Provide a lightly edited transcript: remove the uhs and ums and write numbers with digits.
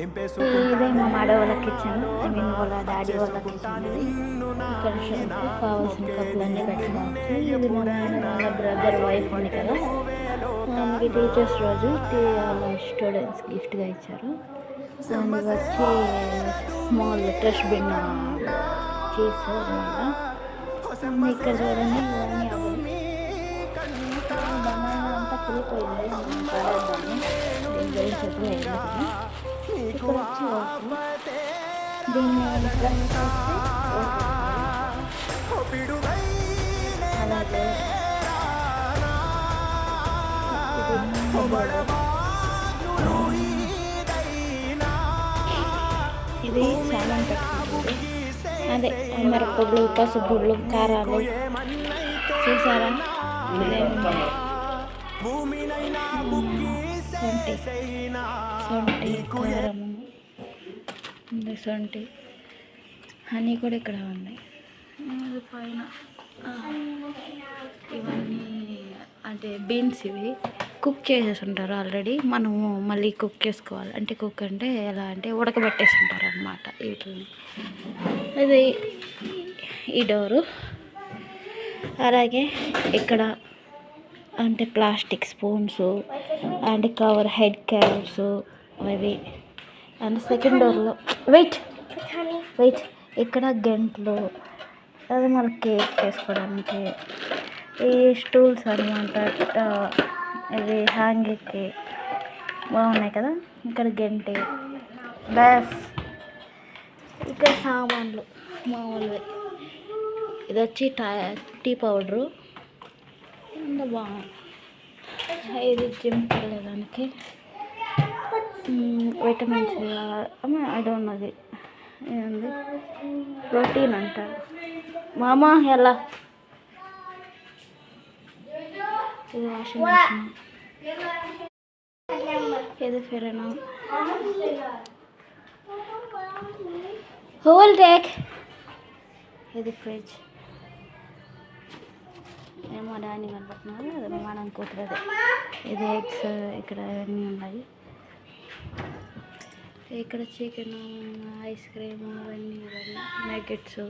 ఇదే మా మాడ వాళ్ళకి ఇచ్చాను, ఐ మీన్ వాళ్ళ డాడీ వాళ్ళకి ఇచ్చాను. ఇక్కడ కావాల్సిన కప్పులన్నీ పెట్టుకోవచ్చు. ఇది వాళ్ళ బ్రదర్ వైఫ్ ఉంది కదా, ఆమెకి టీచర్స్ రోజు వాళ్ళ స్టూడెంట్స్ గిఫ్ట్గా ఇచ్చారు. దాన్ని వచ్చి స్మాల్ ట్రష్ బిన్ చేశారు అనమాట. ఇక్కడ చూడండి, ఇవన్నీ అవ్వదు, బనానా అంతా కులిపోయింది, పడేద్దాన్ని దీని గురించి ఎప్పుడు వెళ్ళదు. ఇక్కడ వచ్చి దీన్ని ప్రెస్ చేస్తే అలాగే ఇది సామాన్ పెట్టుకుంటుంది. అదే మిరపగుళ్ళు, పసుపుళ్ళు, కారాలు చూసారా, సొంటి కారము, సొంటి హనీ కూడా ఇక్కడ ఉంది. పైన ఇవన్నీ అంటే బీన్స్, ఇవి కుక్ చేసేసి ఉంటారు ఆల్రెడీ, మనము మళ్ళీ కుక్ చేసుకోవాలి. అంటే కుక్ అంటే ఎలా అంటే ఉడకబెట్టేసి ఉంటారు అన్నమాట వీటిని. ఇది ఈ డోరు. అలాగే ఇక్కడ అంటే plastic spoons and cover head caps అవి. అండ్ సెకండ్ డోర్లో వెయిట్ ఇక్కడ గంటలు, అది మన కేక్ చేసుకోవడానికి. ఈ స్టూల్స్ అనమాట, ఇవి హ్యాంగింగ్కి బాగున్నాయి కదా. ఇక్కడ గంటె, గ్యాస్, ఇక్కడ సామాన్లు మామూలువి. ఇది వచ్చి టీ పౌడరు, ఎంత బాగుంది. ఇది జిమ్కి వెళ్ళడానికి విటమిన్స్, ఐ డోంట్ నో, అది ఏంది ప్రోటీన్ అంటారు. మామా ఎలా, ఇది వాషింగ్ మిషన్, ఇది ఫెరనా, హోల్ టేక్, ఇది ఫ్రిడ్జ్. ఏమో డాని కనపడుతున్నారు, అది మనం కూతురది. ఇది ఎగ్స్, ఇక్కడ అన్నీ ఉన్నాయి. ఇక్కడ చికెన్, ఐస్ క్రీమ్, ఇవన్నీ నగెట్స్.